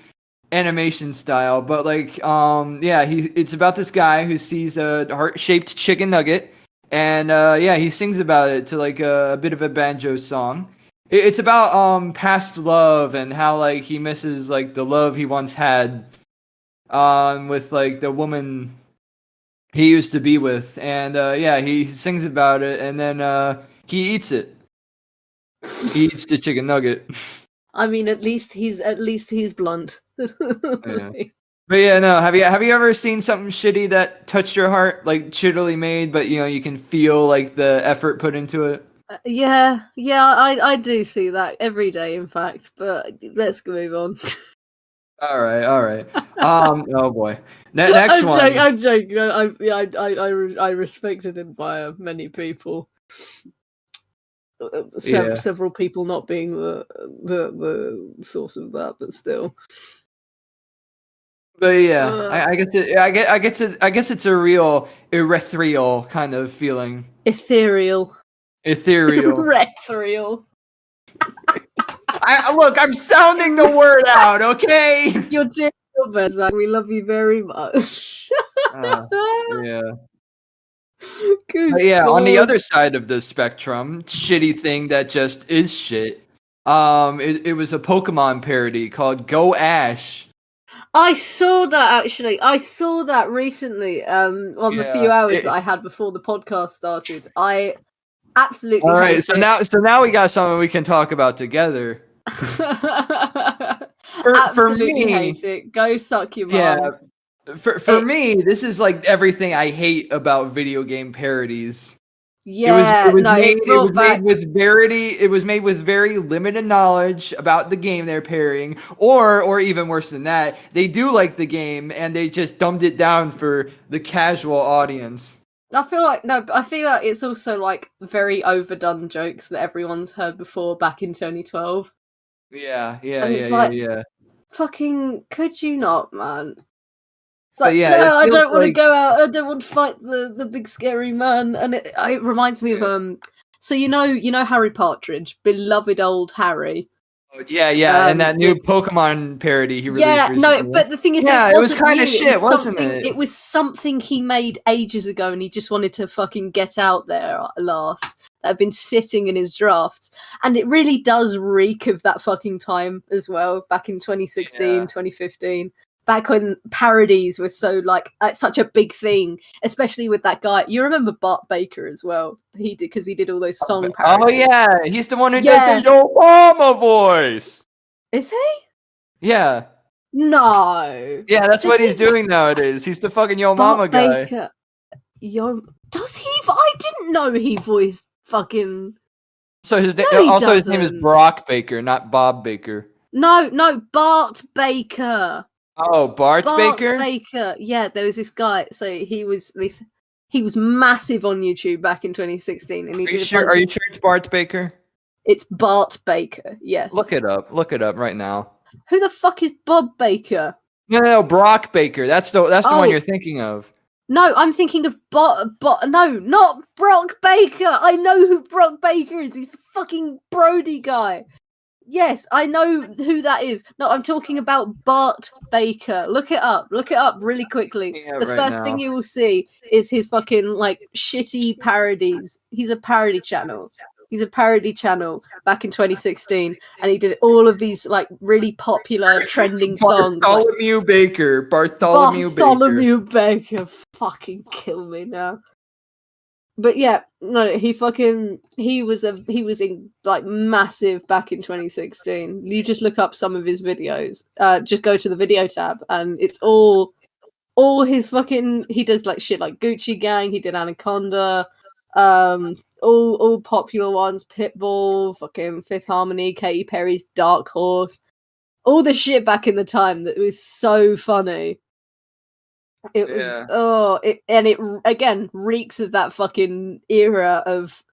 animation style, but like it's about this guy who sees a heart-shaped chicken nugget, and he sings about it to like a bit of a banjo song. It's about past love and how like he misses like the love he once had with like the woman he used to be with, and he sings about it, and then he eats it. He eats the chicken nugget. I mean, at least he's blunt. Yeah. But yeah, no. Have you ever seen something shitty that touched your heart, like shittily made, but you can feel like the effort put into it? Yeah, I do see that every day, in fact. But let's move on. All right. Oh boy. Next one. I'm joking. I respected him by many people. Several people not being the source of that, but still. But yeah, I guess it's a real ethereal kind of feeling. Ethereal. Ethereal. Look, I'm sounding the word out, okay? You're doing your best, Zach. We love you very much. Yeah. Good But yeah, God. on the other side of the spectrum, shitty thing that just is shit. It was a Pokemon parody called Go Ash. I saw that actually. I saw that recently. On the few hours that I had before the podcast started. I absolutely all right. hate So it. now we got something we can talk about together. Absolutely me, hate it. Go suck your mom. Yeah. For me, this is like everything I hate about video game parodies. Yeah, it was made with very limited knowledge about the game they're parrying, or even worse than that, they do like the game and they just dumbed it down for the casual audience. I feel like it's also like very overdone jokes that everyone's heard before back in 2012. Yeah. Fucking, could you not, man? It's like, no, I don't want to go out. I don't want to fight the big scary man. And it reminds me of So you know Harry Partridge, beloved old Harry. Yeah, and that new Pokemon parody he released recently. No, but the thing is, it was kind of shit, wasn't it? It was something he made ages ago, and he just wanted to fucking get out there at last. That had been sitting in his drafts, and it really does reek of that fucking time as well, back in 2016, 2015. Back when parodies were so such a big thing, especially with that guy. You remember Bart Baker as well? He did all those song parodies. Oh yeah, he's the one who does the Yo Mama voice. Is he? Yeah. No. Yeah, that's what he's doing nowadays. He's the fucking Yo Mama guy. Baker. Does he? I didn't know he voiced fucking. So his name is Brock Baker, not Bob Baker. No, Bart Baker. Oh, Bart Baker? Baker. Yeah, there was this guy. So he was massive on YouTube back in 2016, and he Are you sure it's Bart Baker? It's Bart Baker. Yes. Look it up right now. Who the fuck is Bob Baker? No, Brock Baker. That's the one you're thinking of. No, I'm thinking of no, not Brock Baker. I know who Brock Baker is. He's the fucking Brody guy. Yes, I know who that is. No, I'm talking about Bart Baker. Look it up really quickly. The first thing you will see is his fucking shitty parodies. He's a parody channel. He's a parody channel back in 2016, and he did all of these like really popular trending songs. Bartholomew Baker. Bartholomew Baker. Fucking kill me now. But yeah, no, he was in like massive back in 2016. You just look up some of his videos. Just go to the video tab, and it's all his fucking. He does like shit like Gucci Gang. He did Anaconda. All popular ones: Pitbull, fucking Fifth Harmony, Katy Perry's Dark Horse. All the shit back in the time that was so funny. It was it again reeks of that fucking era of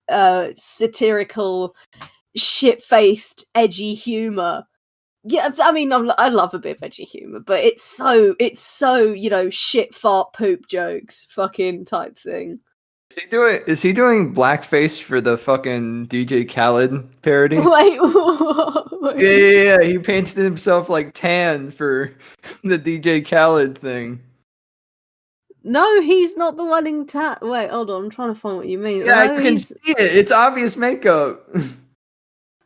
satirical, shit-faced, edgy humor. Yeah, I mean, I love a bit of edgy humor, but it's so shit, fart, poop jokes, fucking type thing. Is he doing blackface for the fucking DJ Khaled parody? Wait. Yeah. He painted himself like tan for the DJ Khaled thing. No, he's not the one in Wait, hold on. I'm trying to find what you mean. Yeah, I can see it. It's obvious makeup.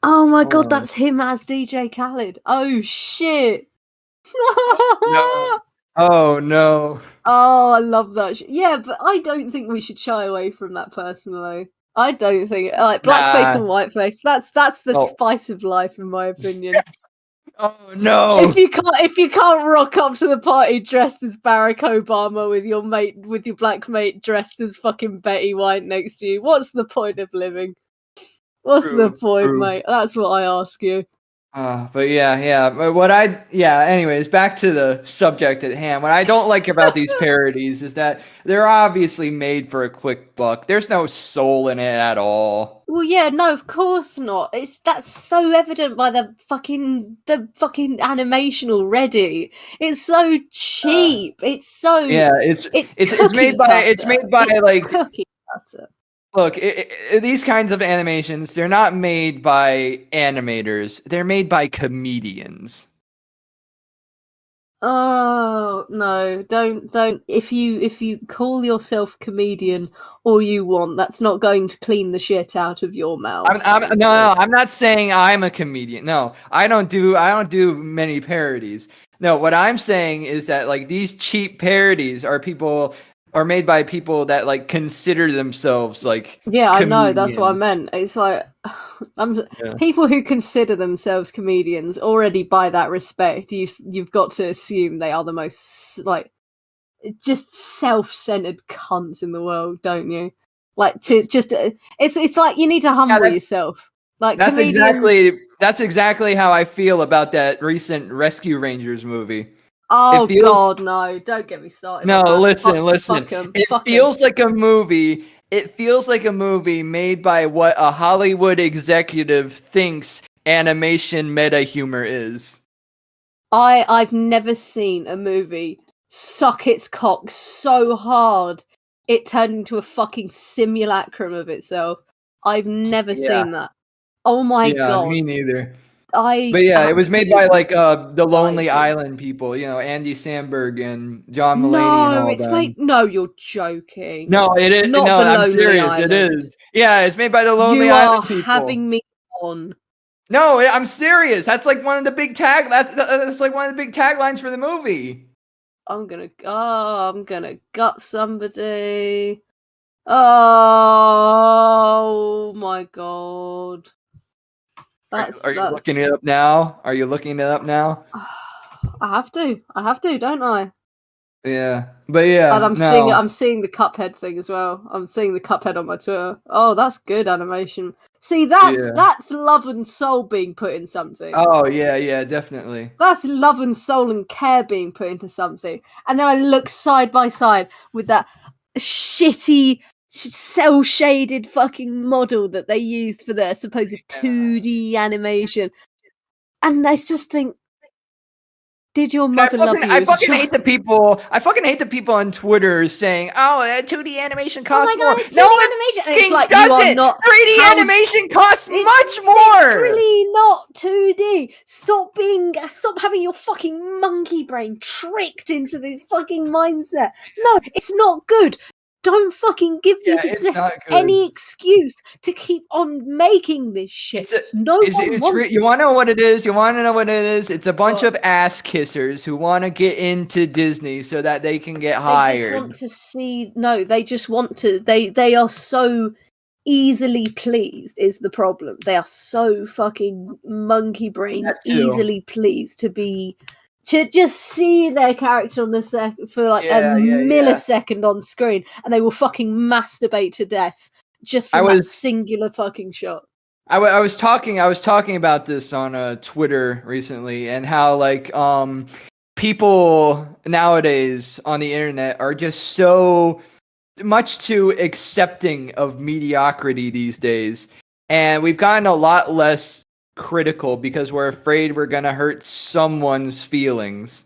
Oh my god, that's him as DJ Khaled. Oh shit. No. Oh no. Oh, I love that. Yeah, but I don't think we should shy away from that personally. I don't think like blackface and whiteface. That's the spice of life, in my opinion. Oh no! If you can't rock up to the party dressed as Barack Obama with your black mate dressed as fucking Betty White next to you, what's the point of living? What's the point, mate? That's what I ask you. But anyways, back to the subject at hand. What I don't like about these parodies is that they're obviously made for a quick buck. There's no soul in it at all. Well, yeah, no, of course not. That's so evident by the fucking animation already. It's so cheap. It's so it's made by like cookie cutter. Look, these kinds of animations, they're not made by animators. They're made by comedians. Oh, no, don't. If you call yourself comedian all you want, that's not going to clean the shit out of your mouth. I'm not saying I'm a comedian. No, I don't do many parodies. No, what I'm saying is that like these cheap parodies are made by people that like consider themselves like comedians. I know, that's what I meant. It's like people who consider themselves comedians already, by that respect, you've got to assume they are the most like just self-centered cunts in the world, don't you? Like to just it's like you need to humble yourself. Like that's exactly how I feel about that recent Rescue Rangers movie. Oh God, no! Don't get me started. No, listen. It feels like a movie. It feels like a movie made by what a Hollywood executive thinks animation meta humor is. I've never seen a movie suck its cock so hard it turned into a fucking simulacrum of itself. I've never seen that. Oh my God. Me neither. It was made by like the Lonely Island people, Andy Samberg and John Mulaney. No, you're joking. No, it is. Not no, the I'm Lonely serious. Island. It is. Yeah, it's made by the Lonely Island people. You are having me on. No, I'm serious. That's like one of the big that's like one of the big taglines for the movie. I'm gonna gut somebody. Oh my God. Are you looking it up now? I have to, don't I? Yeah, but yeah. And I'm seeing the Cuphead thing as well. I'm seeing the Cuphead on my Twitter. Oh, that's good animation. See, that's love and soul being put in something. Oh yeah, definitely. That's love and soul and care being put into something. And then I look side by side with that shitty cel-shaded fucking model that they used for their supposed 2D animation, and I just think, did your mother love you? I fucking hate the people on Twitter saying, "Oh, 2D animation costs more." It's 2D animation. And it's like, doesn't. You are not 3D animation costs much more. Really not 2D. Stop having your fucking monkey brain tricked into this fucking mindset. No, it's not good. don't fucking give these execs any excuse to keep on making this shit. You want to know what it is? You want to know what it is? It's a bunch of ass kissers who want to get into Disney so that they can get hired. They just want to see. No, they just want to. They are so easily pleased. Is the problem? They are so fucking monkey brain, easily pleased to just see their character on the for like a millisecond on screen, and they will fucking masturbate to death just from that singular fucking shot. I was talking about this on Twitter recently, and how like people nowadays on the internet are just so much too accepting of mediocrity these days, and we've gotten a lot less critical because we're afraid we're gonna hurt someone's feelings.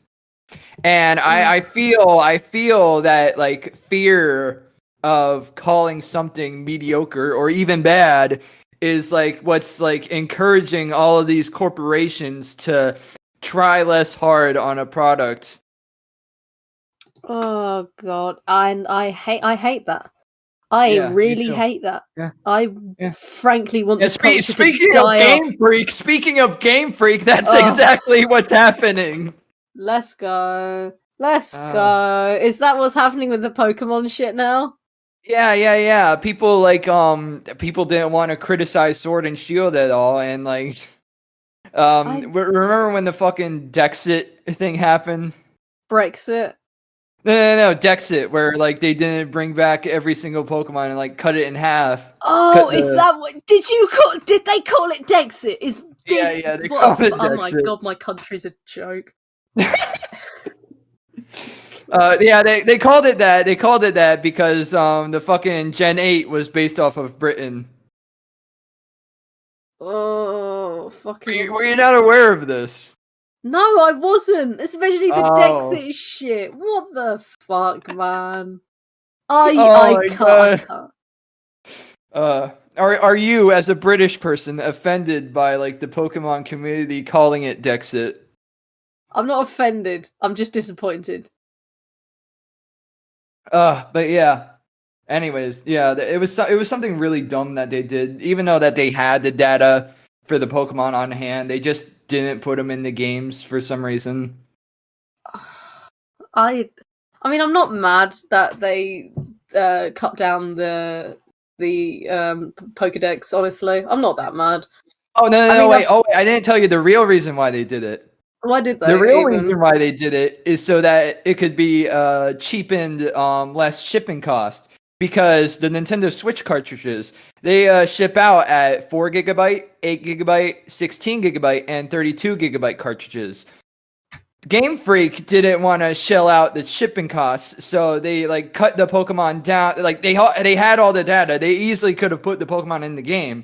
And I feel that like fear of calling something mediocre or even bad is like what's like encouraging all of these corporations to try less hard on a product. Oh god, I hate that. I really hate that. Yeah. I frankly want this culture to die off. Speaking of Game Freak, that's exactly what's happening. Let's go. Is that what's happening with the Pokemon shit now? Yeah. People like people didn't want to criticize Sword and Shield at all, and like remember when the fucking Dexit thing happened? Brexit. No, Dexit, where like they didn't bring back every single Pokemon and like cut it in half. Oh, is that what? Did they call it Dexit? Yeah, they called it Dexit. Oh my god, my country's a joke. They called it that. They called it that because the fucking Gen 8 was based off of Britain. Oh, fucking. Were you not aware of this? No, I wasn't. Especially the Dexit shit. What the fuck, man? I can't. Are you, as a British person, offended by like the Pokemon community calling it Dexit? I'm not offended. I'm just disappointed. But yeah. Anyways, yeah, it was something really dumb that they did. Even though that they had the data for the Pokemon on hand, they just didn't put them in the games for some reason. I mean, I'm not mad that they cut down the Pokedex. Honestly, I'm not that mad. Oh no! Wait! I didn't tell you the real reason why they did it. Why did they? The real reason why they did it is so that it could be cheapened, less shipping cost. Because the Nintendo Switch cartridges, they ship out at 4 gigabyte, 8 gigabyte, 16 gigabyte, and 32 gigabyte cartridges. Game Freak didn't want to shell out the shipping costs, so they like cut the Pokemon down. Like they had all the data, they easily could have put the Pokemon in the game,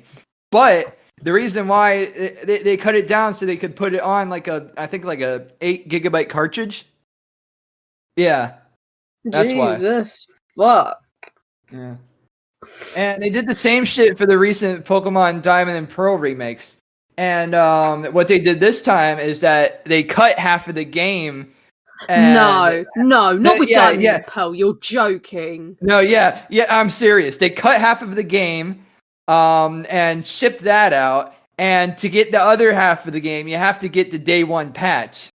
but the reason why they cut it down so they could put it on like I think like a 8 gigabyte cartridge. Yeah, that's Jesus, fuck. Yeah. And they did the same shit for the recent Pokemon Diamond and Pearl remakes. And what they did this time is that they cut half of the game. No, not with Diamond and Pearl. You're joking. No, yeah, I'm serious. They cut half of the game and shipped that out. And to get the other half of the game, you have to get the day one patch.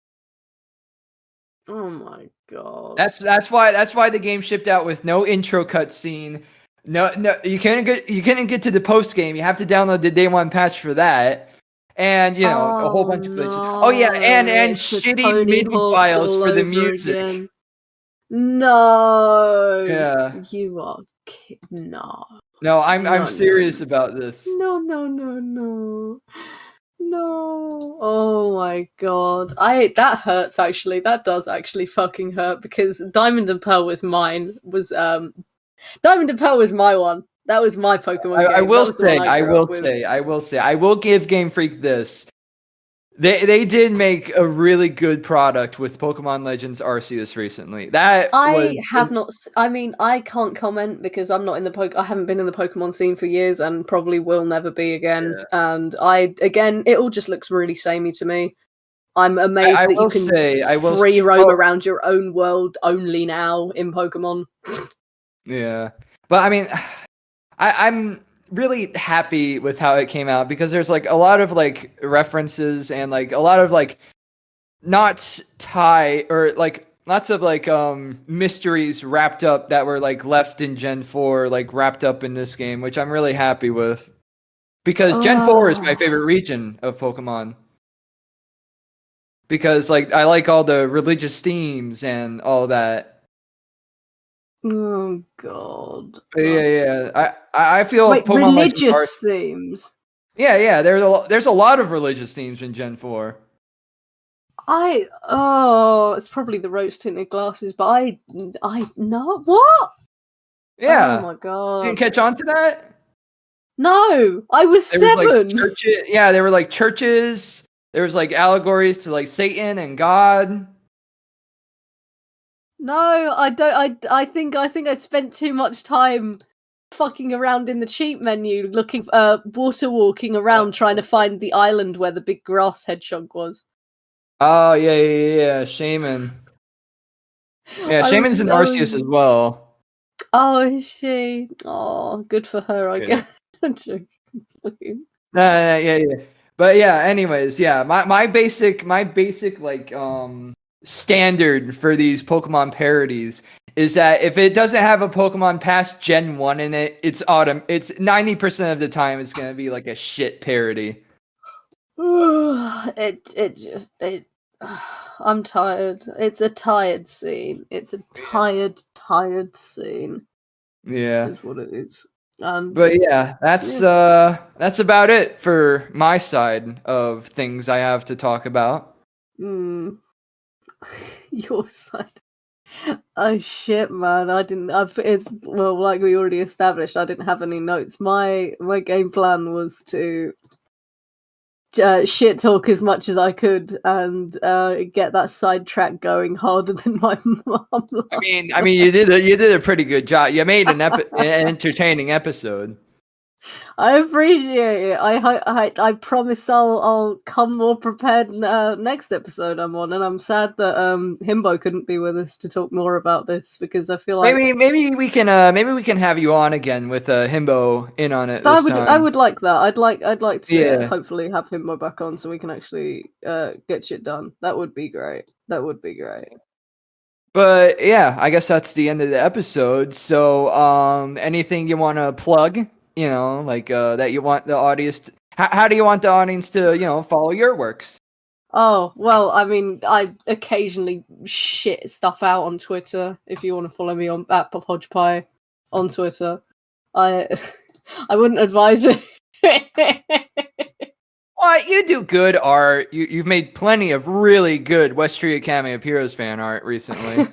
Oh my god. That's why the game shipped out with no intro cutscene. No, you couldn't get to the post game. You have to download the day one patch for that, and a whole bunch of glitches. Oh yeah, and shitty MIDI files for the music. Again. No. Yeah. You are no. No, I'm serious about this. No. Oh my god. That hurts actually. That does actually fucking hurt because Diamond and Pearl was mine. Diamond and Pearl was my one. That was my Pokemon game. I will say, I will give Game Freak this. They did make a really good product with Pokemon Legends Arceus recently. I mean, I can't comment because I'm not in I haven't been in the Pokemon scene for years and probably will never be again. Yeah. And it all just looks really samey to me. I'm amazed that you can free roam around your own world only now in Pokemon. Yeah, but I mean, I'm really happy with how it came out because there's like a lot of like references and like a lot of like not tie or like lots of like mysteries wrapped up that were like left in Gen 4, like wrapped up in this game, which I'm really happy with. Because Gen 4 is my favorite region of Pokemon. Because like I like all the religious themes and all that. Oh god. Yeah. I feel Wait, Pokemon Legends religious themes. Yeah. There's a lot of religious themes in Gen 4. It's probably the rose tinted glasses, but I no what? Yeah. Oh my god. Didn't catch on to that? No, I was There was like 7. churches. Yeah, there were like churches. There was like allegories to like Satan and God. No, I don't. I think I spent too much time fucking around in the cheat menu, looking, water walking around, trying to find the island where the big grass hedgehog was. Oh yeah. Shaman. Yeah, Shaman's in Arceus as well. Oh, is she? Oh, good for her, I guess. I'm joking. Yeah. But yeah, anyways, yeah, my basic like standard for these Pokemon parodies is that if it doesn't have a Pokemon past Gen 1 in it, it's 90% of the time it's gonna be like a shit parody. I'm tired. It's a tired scene. It's a tired scene. Yeah. Is what it is. But yeah, that's about it for my side of things I have to talk about. Your side. Oh shit, man! Well, like we already established, I didn't have any notes. My game plan was to shit talk as much as I could and get that sidetrack going harder than my mum. I mean, you did a pretty good job. You made an entertaining episode. I appreciate it. I promise I'll come more prepared next episode I'm on, and I'm sad that Himbo couldn't be with us to talk more about this because I feel like maybe we can have you on again with Himbo in on it this time. I would like that. I'd like to hopefully have Himbo back on so we can actually get shit done. That would be great. But yeah, I guess that's the end of the episode. So anything you want to plug? You know, like that you want the audience. How do you want the audience to follow your works? Oh, well, I mean, I occasionally shit stuff out on Twitter. If you want to follow me on @PopHodgePie on Twitter, I wouldn't advise it. What? You do good art. You've made plenty of really good West Tree Academy of Heroes fan art recently.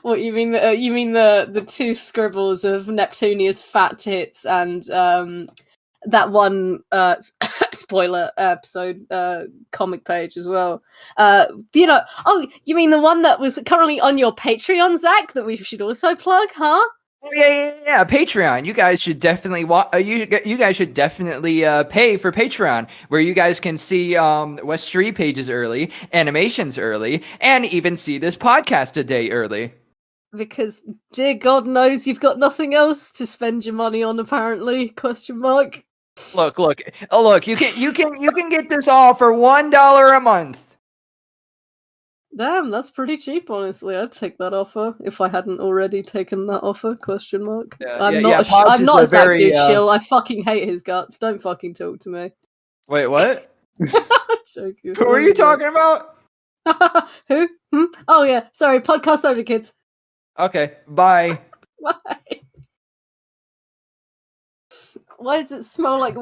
What you mean? You mean the two scribbles of Neptunia's fat tits and that one spoiler episode comic page as well. You mean the one that was currently on your Patreon, Zach, that we should also plug, huh? Oh, yeah. Patreon. You guys should definitely you guys should definitely pay for Patreon, where you guys can see West Street pages early, animations early, and even see this podcast a day early. Because dear God knows you've got nothing else to spend your money on, apparently? ? Look. You can get this all for $1 a month. Damn, that's pretty cheap, honestly. I'd take that offer if I hadn't already taken that offer? ? I'm not a Zach dude shill. I fucking hate his guts. Don't fucking talk to me. Wait, what? I'm joking. Who are you talking about? Who? Oh yeah, sorry. Podcast over, kids. Okay, bye. Bye. Why does it smell like